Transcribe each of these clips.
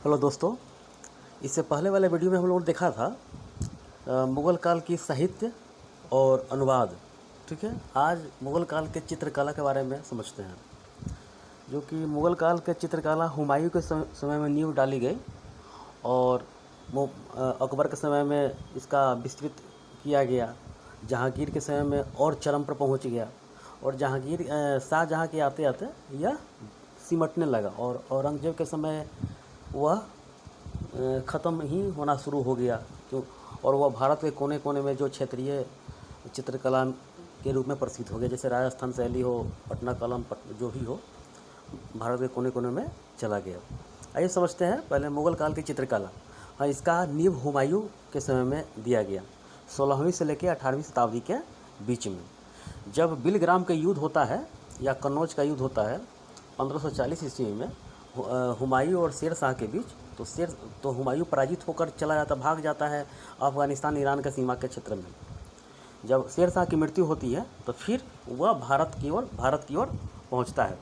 Hello दोस्तों, इससे पहले वाले वीडियो में हम लोगों ने देखा था मुग़ल काल की साहित्य और अनुवाद। ठीक है, आज मुग़ल काल के चित्रकला के बारे में समझते हैं, जो कि मुग़ल काल के चित्रकला हुमायूं के समय में नींव डाली गई और अकबर के समय में इसका विस्तृत किया गया। जहांगीर के समय में और चरम पर पहुंच गया और जहांगीर शाहजहां के आते आते यह सिमटने लगा और औरंगजेब के समय वह ख़त्म ही होना शुरू हो गया। क्यों? और वह भारत के कोने कोने में जो क्षेत्रीय चित्रकला के रूप में प्रसिद्ध हो गया, जैसे राजस्थान शैली हो, पटना कलम जो भी हो, भारत के कोने कोने में चला गया। आइए समझते हैं पहले मुग़ल काल की चित्रकला। हाँ, इसका नींव हुमायूं के समय में दिया गया, 16वीं से लेकर 18वीं शताब्दी के बीच में। जब बिलग्राम का युद्ध होता है या कन्नौज का युद्ध होता है 1540 ईस्वी में हुमायूं और शेर शाह के बीच, तो हुमायूं पराजित होकर चला जाता, भाग जाता है अफ़गानिस्तान ईरान के सीमा के क्षेत्र में। जब शेर शाह की मृत्यु होती है तो फिर वह भारत की ओर पहुंचता है।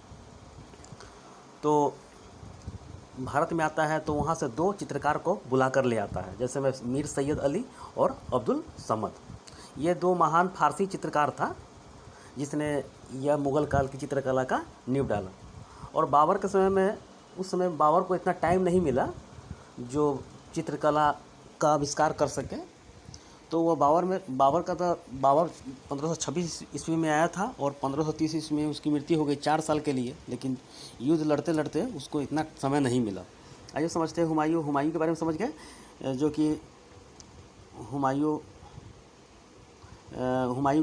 तो भारत में आता है तो वहाँ से दो चित्रकार को बुला कर ले आता है, जैसे में मीर सैयद अली और अब्दुल समद। ये दो महान फारसी चित्रकार था जिसने यह मुग़ल काल की चित्रकला का नींव डाला। और बाबर के समय में, उस समय बाबर को इतना टाइम नहीं मिला जो चित्रकला का आविष्कार कर सके। तो वह बाबर 1526 ईस्वी में आया था और 1530 ईस्वी में उसकी मृत्यु हो गई 4 साल के लिए, लेकिन युद्ध लड़ते लड़ते उसको इतना समय नहीं मिला। आइए समझते हैं हुमायूं के बारे में समझ गए, जो कि हुमायूं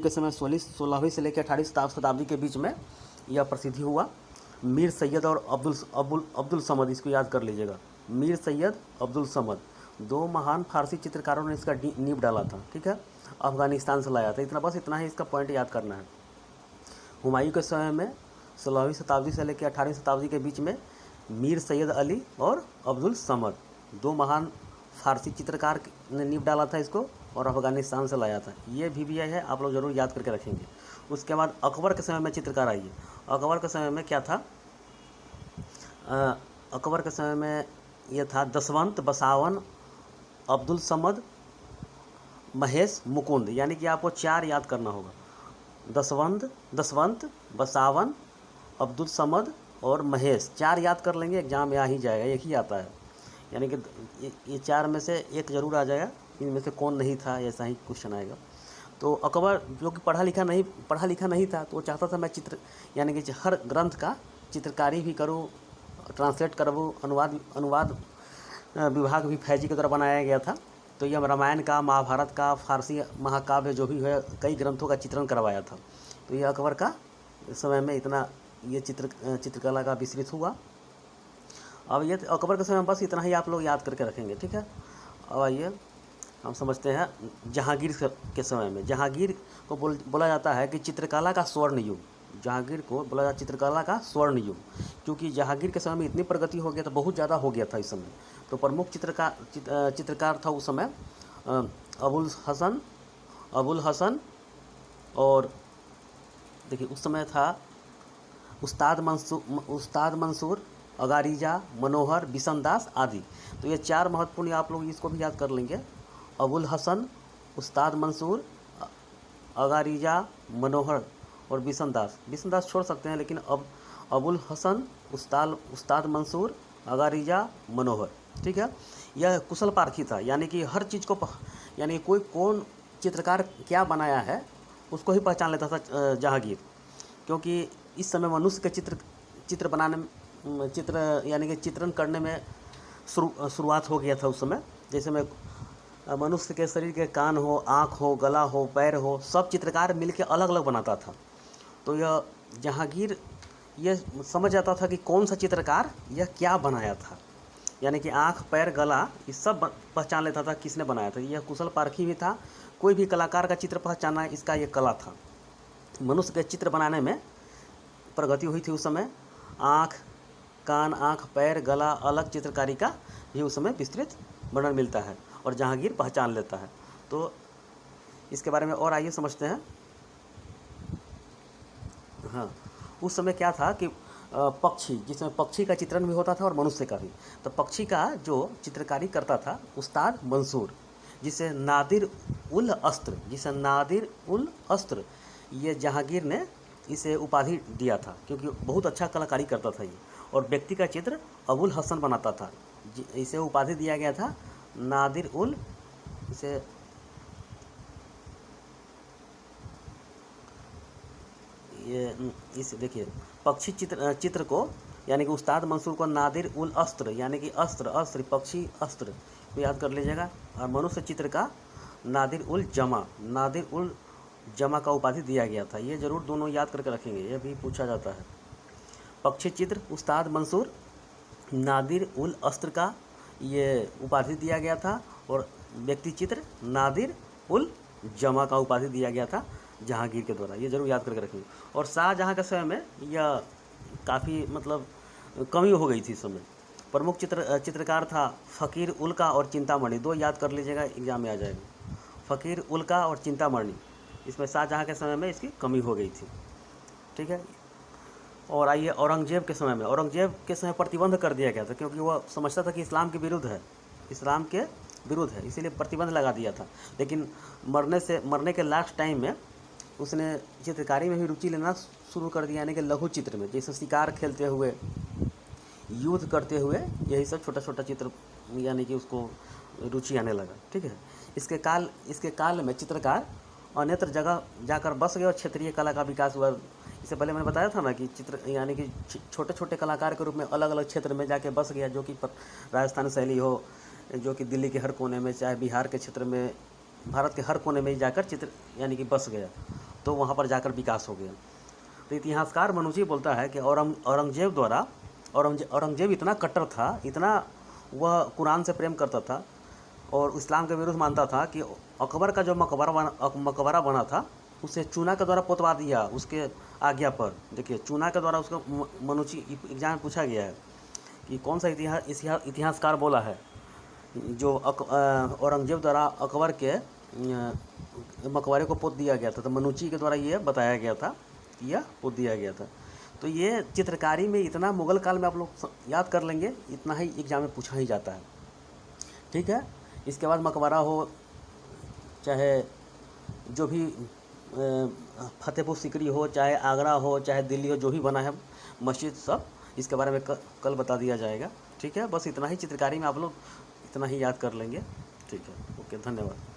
के समय 16वीं से लेकर 18वीं शताब्दी के बीच में यह प्रसिद्धि हुआ। मीर सैयद और अब्दुल समद, इसको याद कर लीजिएगा। मीर सैयद, अब्दुल समद, दो महान फारसी चित्रकारों ने इसका नींव डाला था। ठीक है, अफ़गानिस्तान से लाया था। इतना ही इसका पॉइंट याद करना है। हुमायूं के समय में 16वीं शताब्दी से लेकर 18वीं शताब्दी के बीच में मीर सैयद अली और अब्दुल समद, दो महान फारसी चित्रकार ने नींव डाला था इसको और अफ़गानिस्तान से लाया था। ये भी है, आप लोग ज़रूर याद करके रखेंगे। उसके बाद अकबर के समय में चित्रकार आइए। अकबर के समय में क्या था? अकबर के समय में यह था दसवंत, बसावन, अब्दुल समद, महेश, मुकुंद। यानी कि आपको 4 याद करना होगा। दसवंत, बसावन, अब्दुल समद और महेश, 4 याद कर लेंगे, एग्जाम में आ ही जाएगा, एक ही आता है। यानी कि ये 4 में से एक ज़रूर आ जाएगा, इनमें से कौन नहीं था, ऐसा ही क्वेश्चन आएगा। तो अकबर जो कि पढ़ा लिखा नहीं था, तो वो चाहता था मैं यानी कि हर ग्रंथ का चित्रकारी भी करूँ, ट्रांसलेट करूँ, अनुवाद विभाग भी फैजी के द्वारा बनाया गया था। तो यह रामायण का, महाभारत का, फारसी महाकाव्य जो भी है, कई ग्रंथों का चित्रण करवाया था। तो यह अकबर का समय में इतना ये चित्रकला का विस्तृत हुआ। अब ये अकबर के समय में बस इतना ही आप लोग याद करके रखेंगे। ठीक है, अब आइए हम समझते हैं जहांगीर के समय में। जहांगीर को बोला जाता है कि चित्रकला का स्वर्ण युग। जहांगीर को बोला जाता है चित्रकला का स्वर्ण युग, क्योंकि जहांगीर के समय में इतनी प्रगति हो गया था, बहुत ज़्यादा हो गया था इस समय। तो प्रमुख चित्रकार था उस समय अबुल हसन और देखिए उस समय था उस्ताद मंसूर, अगारीजा, मनोहर, बिशनदास आदि। तो ये 4 महत्वपूर्ण, आप लोग इसको भी याद कर लेंगे। अबुल हसन, उस्ताद मंसूर, अगारीजा, मनोहर और बिशनदास छोड़ सकते हैं, लेकिन अब अबुल हसन, उस्ताद मंसूर, अगारीजा, मनोहर। ठीक है, यह कुशल पारखी था, यानी कि हर चीज़ को यानी कोई कौन चित्रकार क्या बनाया है उसको ही पहचान लेता था जहांगीर। क्योंकि इस समय मनुष्य के चित्र बनाने में, यानी कि चित्रण करने में शुरुआत हो गया था उस समय। जैसे में मनुष्य के शरीर के कान हो, आँख हो, गला हो, पैर हो, सब चित्रकार मिलके अलग अलग बनाता था। तो यह जहांगीर ये समझ आता था कि कौन सा चित्रकार यह क्या बनाया था, यानी कि आँख, पैर, गला, ये सब पहचान लेता था किसने बनाया था। यह कुशल पारखी भी था। कोई भी कलाकार का चित्र पहचानना, इसका ये कला था। मनुष्य के चित्र बनाने में प्रगति हुई थी उस समय। कान, आँख, पैर, गला, अलग चित्रकारी का भी उस समय विस्तृत वर्णन मिलता है और जहांगीर पहचान लेता है। तो इसके बारे में और आइए समझते हैं। हाँ, उस समय क्या था कि पक्षी, जिसमें पक्षी का चित्रण भी होता था और मनुष्य का भी। तो पक्षी का जो चित्रकारी करता था उस्ताद मंसूर, जिसे नादिर उल अस्त्र ये जहांगीर ने इसे उपाधि दिया था, क्योंकि बहुत अच्छा कलाकारी करता था ये। और व्यक्ति का चित्र अबुल हसन बनाता था, इसे उपाधि दिया गया था नादिर उल, इसे देखिए पक्षी चित्र को, यानी कि उस्ताद मंसूर को नादिर उल अस्त्र, यानी कि अस्त्र पक्षी अस्त्र को याद कर लीजिएगा। और मनुष्य चित्र का नादिर उल जमा का उपाधि दिया गया था। ये जरूर दोनों याद करके रखेंगे, ये भी पूछा जाता है। पक्षी चित्र उस्ताद मंसूर, नादिर उल अस्त्र का ये उपाधि दिया गया था, और व्यक्ति चित्र नादिर उल जमा का उपाधि दिया गया था जहांगीर के द्वारा। ये जरूर याद करके रखेंगे। और शाहजहाँ के समय में यह काफ़ी मतलब कमी हो गई थी इस समय। प्रमुख चित्रकार था फ़कीर उल का और चिंतामणि, दो याद कर लीजिएगा, एग्जाम में आ जाएगा। फ़कीर उल का और चिंतामणि, इसमें शाहजहाँ के समय में इसकी कमी हो गई थी, ठीक है। और आइए औरंगजेब के समय प्रतिबंध कर दिया गया था, क्योंकि वह समझता था कि इस्लाम के विरुद्ध है, इसीलिए प्रतिबंध लगा दिया था। लेकिन मरने के लास्ट टाइम में उसने चित्रकारी में भी रुचि लेना शुरू कर दिया, यानी कि लघु चित्र में, जैसे शिकार खेलते हुए, युद्ध करते हुए, यही सब छोटा छोटा चित्र, यानी कि उसको रुचि आने लगा, ठीक है। इसके काल में चित्रकार अन्यत्र जगह जाकर बस गए और क्षेत्रीय कला का विकास हुआ। इससे पहले मैंने बताया था ना कि यानी कि छोटे छोटे कलाकार के रूप में अलग अलग क्षेत्र में जाके बस गया, जो कि राजस्थानी शैली हो, जो कि दिल्ली के हर कोने में, चाहे बिहार के क्षेत्र में, भारत के हर कोने में जाकर चित्र यानी कि बस गया, तो वहाँ पर जाकर विकास हो गया। तो इतिहासकार मनुजी बोलता है कि औरंगजेब इतना कट्टर था, इतना वह कुरान से प्रेम करता था और इस्लाम के विरुद्ध मानता था कि अकबर का जो मकबरा बना था उसे चूना के द्वारा पोतवा दिया उसके आज्ञा पर। देखिए चूना के द्वारा उसको मनुची एग्जाम में पूछा गया है कि कौन सा इतिहासकार बोला है जो औरंगजेब द्वारा अकबर के मकबरे को पोत दिया गया था, तो मनुची के द्वारा ये बताया गया था, यह पोत दिया गया था। तो ये चित्रकारी में इतना मुगल काल में आप लोग याद कर लेंगे, इतना ही एग्जाम में पूछा ही जाता है, ठीक है। इसके बाद मकबरा हो, चाहे जो भी फतेहपुर सीकरी हो, चाहे आगरा हो, चाहे दिल्ली हो, जो भी बना है मस्जिद, सब इसके बारे में कल बता दिया जाएगा, ठीक है। बस इतना ही चित्रकारी में आप लोग इतना ही याद कर लेंगे, ठीक है। ओके, धन्यवाद।